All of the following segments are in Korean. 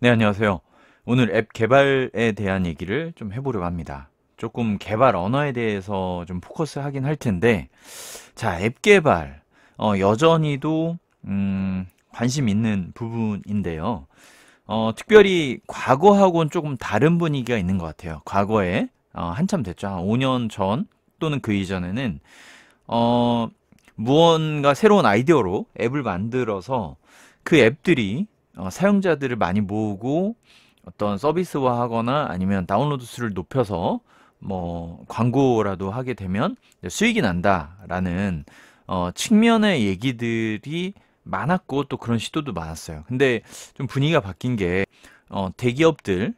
네, 안녕하세요. 오늘 앱 개발에 대한 얘기를 좀 해보려고 합니다. 조금 개발 언어에 대해서 좀 포커스 하긴 할 텐데, 자, 앱 개발, 여전히도, 관심 있는 부분인데요. 특별히 과거하고는 조금 다른 분위기가 있는 것 같아요. 과거에, 한참 됐죠. 한 5년 전 또는 그 이전에는, 어, 무언가 새로운 아이디어로 앱을 만들어서 그 앱들이 사용자들을 많이 모으고 어떤 서비스화 하거나 아니면 다운로드 수를 높여서 뭐 광고라도 하게 되면 이제 수익이 난다라는 측면의 얘기들이 많았고 또 그런 시도도 많았어요. 근데 좀 분위기가 바뀐 게 대기업들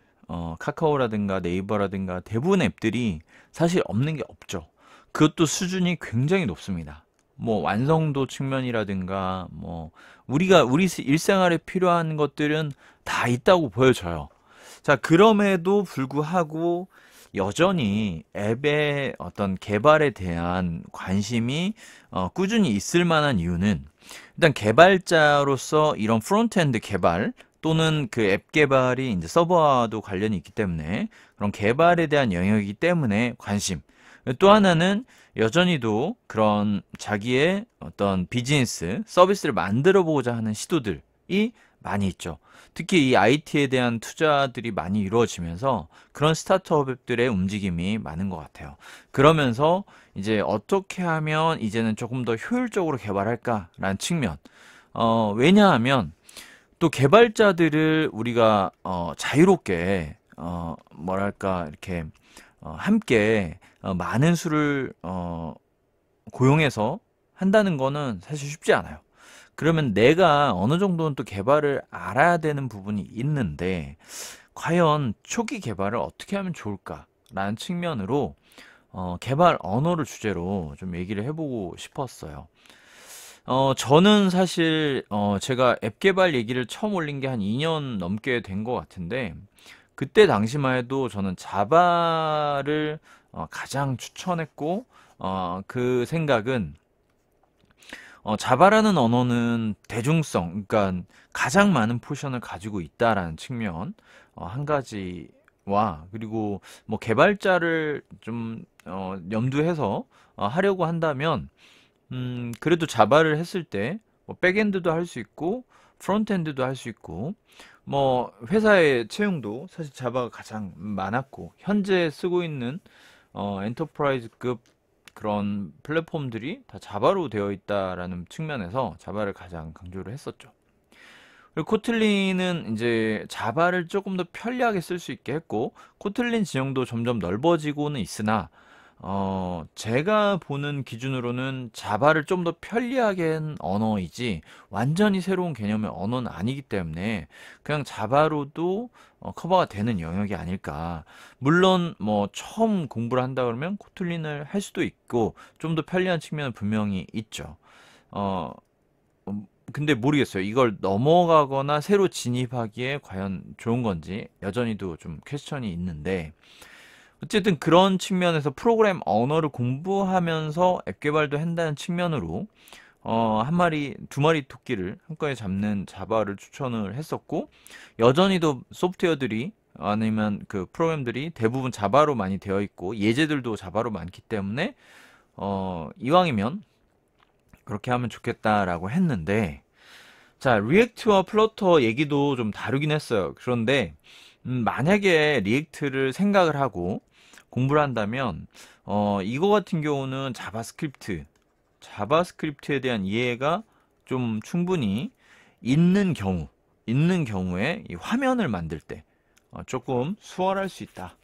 카카오라든가 네이버라든가 대부분 앱들이 사실 없는 게 없죠. 그것도 수준이 굉장히 높습니다. 뭐 완성도 측면이라든가 뭐 우리가 우리 일생활에 필요한 것들은 다 있다고 보여져요. 자, 그럼에도 불구하고 여전히 앱의 어떤 개발에 대한 관심이 꾸준히 있을 만한 이유는 일단 개발자로서 이런 프론트엔드 개발 또는 그 앱 개발이 이제 서버와도 관련이 있기 때문에 그런 개발에 대한 영역이기 때문에 관심. 또 하나는 여전히도 그런 자기의 어떤 비즈니스, 서비스를 만들어 보고자 하는 시도들이 많이 있죠. 특히 이 IT에 대한 투자들이 많이 이루어지면서 그런 스타트업들의 움직임이 많은 것 같아요. 그러면서 이제 어떻게 하면 이제는 조금 더 효율적으로 개발할까라는 측면. 왜냐하면 또 개발자들을 우리가 자유롭게 뭐랄까 이렇게 함께 많은 수를 고용해서 한다는 거는 사실 쉽지 않아요. 그러면 내가 어느 정도는 또 개발을 알아야 되는 부분이 있는데 과연 초기 개발을 어떻게 하면 좋을까라는 측면으로 개발 언어를 주제로 좀 얘기를 해보고 싶었어요. 저는 사실 제가 앱 개발 얘기를 처음 올린 게 한 2년 넘게 된 것 같은데 그때 당시만 해도 저는 자바를 가장 추천했고 그 생각은 자바라는 언어는 대중성, 그러니까 가장 많은 포션을 가지고 있다라는 측면 한 가지와 그리고 뭐 개발자를 좀 염두해서 하려고 한다면 그래도 자바를 했을 때, 뭐, 백엔드도 할 수 있고, 프론트엔드도 할 수 있고, 뭐, 회사의 채용도 사실 자바가 가장 많았고, 현재 쓰고 있는, 엔터프라이즈급 그런 플랫폼들이 다 자바로 되어 있다라는 측면에서 자바를 가장 강조를 했었죠. 그리고 코틀린은 이제 자바를 조금 더 편리하게 쓸 수 있게 했고, 코틀린 지형도 점점 넓어지고는 있으나, 제가 보는 기준으로는 자바를 좀 더 편리하게 한 언어이지, 완전히 새로운 개념의 언어는 아니기 때문에, 그냥 자바로도 커버가 되는 영역이 아닐까. 물론, 뭐, 처음 공부를 한다 그러면 코틀린을 할 수도 있고, 좀 더 편리한 측면은 분명히 있죠. 어, 근데 모르겠어요. 이걸 넘어가거나 새로 진입하기에 과연 좋은 건지 여전히도 좀 퀘스천이 있는데 어쨌든 그런 측면에서 프로그램 언어를 공부하면서 앱 개발도 한다는 측면으로 한 마리, 두 마리 토끼를 한꺼번에 잡는 자바를 추천을 했었고 여전히도 소프트웨어들이 아니면 그 프로그램들이 대부분 자바로 많이 되어 있고 예제들도 자바로 많기 때문에 이왕이면 그렇게 하면 좋겠다라고 했는데 자, 리액트와 플러터 얘기도 좀 다루긴 했어요. 그런데 만약에 리액트를 생각을 하고 공부를 한다면 이거 같은 경우는 자바스크립트에 대한 이해가 좀 충분히 있는 경우에 이 화면을 만들 때 조금 수월할 수 있다.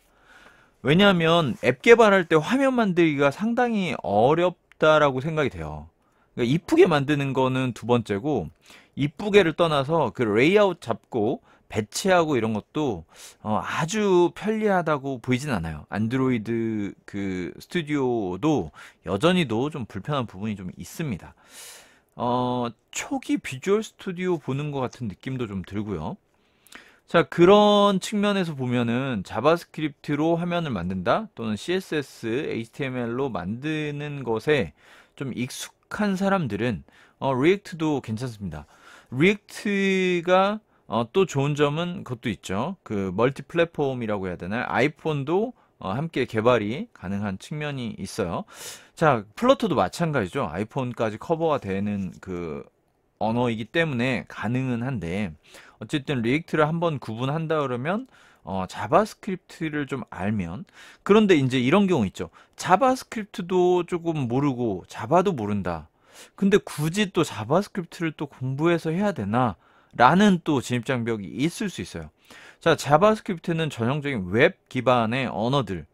왜냐하면 앱 개발할 때 화면 만들기가 상당히 어렵다라고 생각이 돼요. 그러니까 이쁘게 만드는 거는 두 번째고, 이쁘게를 떠나서 그 레이아웃 잡고 배치하고 이런 것도 아주 편리하다고 보이진 않아요. 안드로이드 그 스튜디오도 여전히도 좀 불편한 부분이 좀 있습니다. 초기 비주얼 스튜디오 보는 것 같은 느낌도 좀 들고요. 자, 그런 측면에서 보면은 자바스크립트로 화면을 만든다 또는 CSS, HTML로 만드는 것에 좀 익숙한 사람들은 리액트도 괜찮습니다. 리액트가 또 좋은 점은 그것도 있죠. 그 멀티 플랫폼이라고 해야 되나요? 아이폰도 함께 개발이 가능한 측면이 있어요. 자, 플러터도 마찬가지죠. 아이폰까지 커버가 되는 그 언어이기 때문에 가능은 한데, 어쨌든 리액트를 한번 구분한다 그러면 자바스크립트를 좀 알면, 그런데 이제 이런 경우 있죠. 자바스크립트도 조금 모르고 자바도 모른다. 근데 굳이 또 자바스크립트를 또 공부해서 해야 되나? 라는 또 진입장벽이 있을 수 있어요. 자, 자바스크립트는 전형적인 웹 기반의 언어들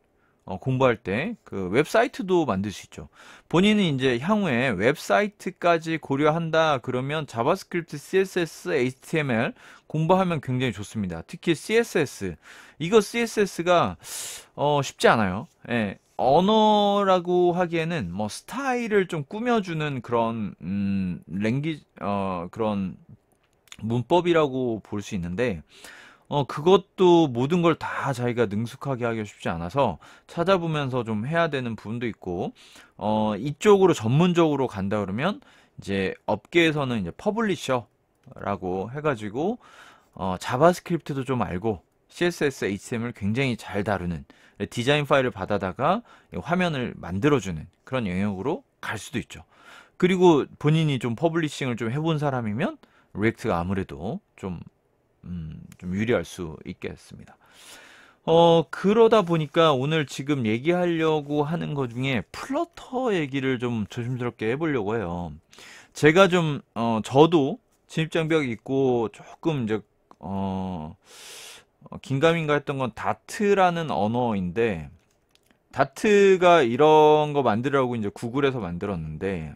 공부할 때 그 웹사이트도 만들 수 있죠. 본인이 이제 향후에 웹사이트까지 고려한다 그러면 자바스크립트, CSS, HTML 공부하면 굉장히 좋습니다. 특히 CSS. 이거 CSS가 쉽지 않아요. 예. 언어라고 하기에는 뭐 스타일을 좀 꾸며주는 그런 그런 문법이라고 볼 수 있는데 그것도 모든 걸 다 자기가 능숙하게 하기가 쉽지 않아서 찾아보면서 좀 해야 되는 부분도 있고, 이쪽으로 전문적으로 간다 그러면 이제 업계에서는 이제 퍼블리셔라고 해가지고, 자바스크립트도 좀 알고, CSS, HTML 굉장히 잘 다루는 디자인 파일을 받아다가 화면을 만들어주는 그런 영역으로 갈 수도 있죠. 그리고 본인이 좀 퍼블리싱을 좀 해본 사람이면 리액트가 아무래도 좀 유리할 수 있겠습니다. 그러다 보니까 오늘 지금 얘기하려고 하는 것 중에 플러터 얘기를 좀 조심스럽게 해보려고 해요. 제가 저도 진입장벽이 있고 조금 이제, 긴가민가 했던 건 다트라는 언어인데, 다트가 이런 거 만들라고 이제 구글에서 만들었는데,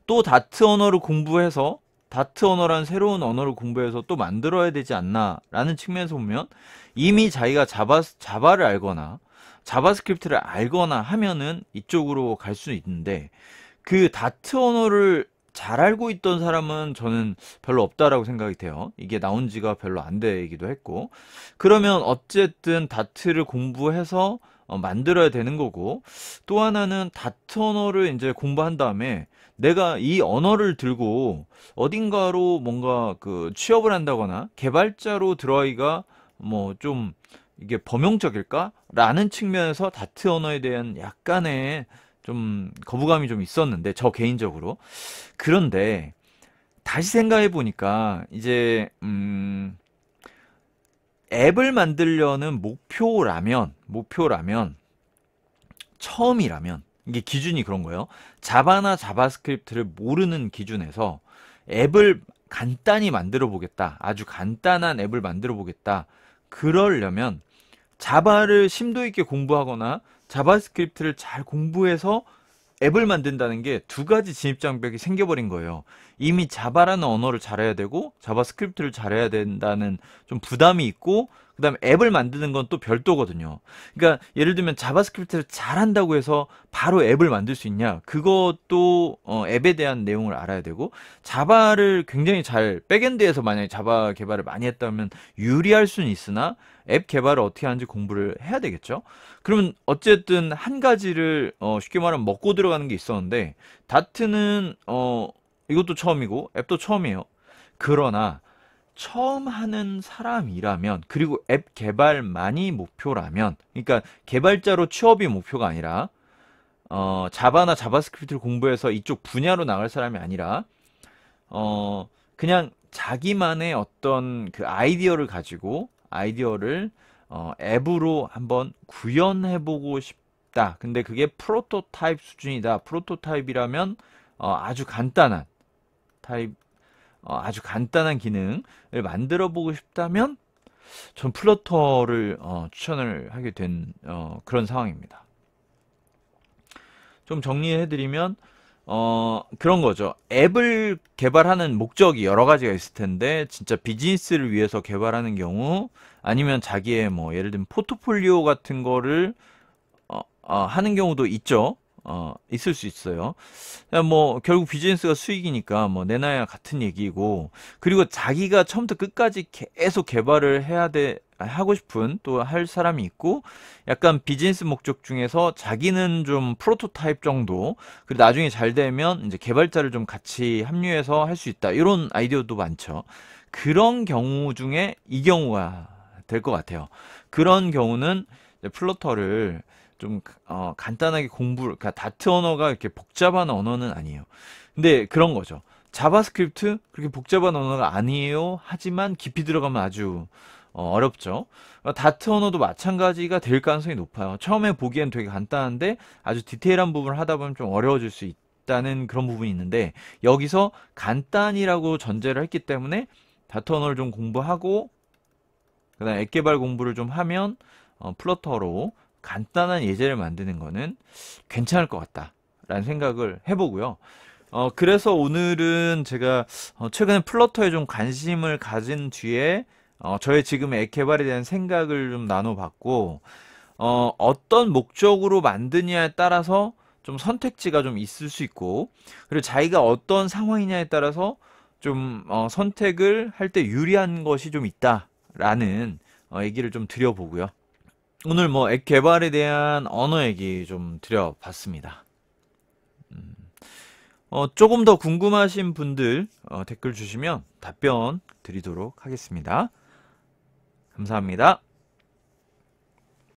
또 다트 언어를 공부해서 다트 언어란 새로운 언어를 공부해서 또 만들어야 되지 않나 라는 측면에서 보면 이미 자기가 자바를 알거나 자바스크립트를 알거나 하면은 이쪽으로 갈 수 있는데, 그 다트 언어를 잘 알고 있던 사람은 저는 별로 없다라고 생각이 돼요. 이게 나온 지가 별로 안 되기도 했고, 그러면 어쨌든 다트를 공부해서 만들어야 되는 거고, 또 하나는 다트 언어를 이제 공부한 다음에 내가 이 언어를 들고 어딘가로 뭔가 그 취업을 한다거나 개발자로 들어가기가 뭐 좀 이게 범용적일까? 라는 측면에서 다트 언어에 대한 약간의 좀 거부감이 좀 있었는데, 저 개인적으로. 그런데 다시 생각해 보니까 이제 앱을 만들려는 목표라면 처음이라면 이게 기준이 그런 거예요. 자바나 자바스크립트를 모르는 기준에서 앱을 간단히 만들어 보겠다. 아주 간단한 앱을 만들어 보겠다. 그러려면 자바를 심도 있게 공부하거나 자바스크립트를 잘 공부해서 앱을 만든다는 게 두 가지 진입장벽이 생겨버린 거예요. 이미 자바라는 언어를 잘해야 되고 자바스크립트를 잘해야 된다는 좀 부담이 있고, 그 다음에 앱을 만드는 건 또 별도거든요. 그러니까 예를 들면 자바스크립트를 잘한다고 해서 바로 앱을 만들 수 있냐? 그것도 앱에 대한 내용을 알아야 되고, 자바를 굉장히 잘 백엔드에서 만약에 자바 개발을 많이 했다면 유리할 수는 있으나 앱 개발을 어떻게 하는지 공부를 해야 되겠죠. 그러면 어쨌든 한 가지를 쉽게 말하면 먹고 들어가는 게 있었는데, 다트는 이것도 처음이고 앱도 처음이에요. 그러나 처음 하는 사람이라면, 그리고 앱 개발만이 목표라면, 그러니까 개발자로 취업이 목표가 아니라 자바나 자바스크립트를 공부해서 이쪽 분야로 나갈 사람이 아니라 그냥 자기만의 어떤 그 아이디어를 가지고 아이디어를 앱으로 한번 구현해보고 싶다. 근데 그게 프로토타입 수준이다. 프로토타입이라면 아주 간단한 아주 간단한 기능을 만들어 보고 싶다면 전 플러터를 추천을 하게 된 그런 상황입니다. 좀 정리해드리면 그런 거죠. 앱을 개발하는 목적이 여러 가지가 있을 텐데, 진짜 비즈니스를 위해서 개발하는 경우, 아니면 자기의 뭐 예를 들면 포트폴리오 같은 거를 하는 경우도 있죠. 있을 수 있어요. 뭐 결국 비즈니스가 수익이니까 뭐 내놔야 같은 얘기고, 그리고 자기가 처음부터 끝까지 계속 개발을 하고 싶은 또 할 사람이 있고, 약간 비즈니스 목적 중에서 자기는 좀 프로토타입 정도, 그리고 나중에 잘 되면 이제 개발자를 좀 같이 합류해서 할 수 있다, 이런 아이디어도 많죠. 그런 경우 중에 이 경우가 될 것 같아요. 그런 경우는 이제 플러터를 좀 간단하게 그러니까 다트 언어가 이렇게 복잡한 언어는 아니에요. 근데 그런 거죠. 자바스크립트 그렇게 복잡한 언어가 아니에요. 하지만 깊이 들어가면 아주 어렵죠. 다트 언어도 마찬가지가 될 가능성이 높아요. 처음에 보기엔 되게 간단한데 아주 디테일한 부분을 하다 보면 좀 어려워질 수 있다는 그런 부분이 있는데, 여기서 간단이라고 전제를 했기 때문에 다트 언어를 좀 공부하고 그다음 앱 개발 공부를 좀 하면 플러터로 간단한 예제를 만드는 거는 괜찮을 것 같다라는 생각을 해보고요. 그래서 오늘은 제가 최근에 플러터에 좀 관심을 가진 뒤에 저의 지금의 앱 개발에 대한 생각을 좀 나눠봤고, 어떤 목적으로 만드냐에 따라서 좀 선택지가 좀 있을 수 있고, 그리고 자기가 어떤 상황이냐에 따라서 좀 선택을 할 때 유리한 것이 좀 있다라는 얘기를 좀 드려보고요. 오늘 뭐 앱 개발에 대한 언어 얘기 좀 드려봤습니다. 조금 더 궁금하신 분들 댓글 주시면 답변 드리도록 하겠습니다. 감사합니다.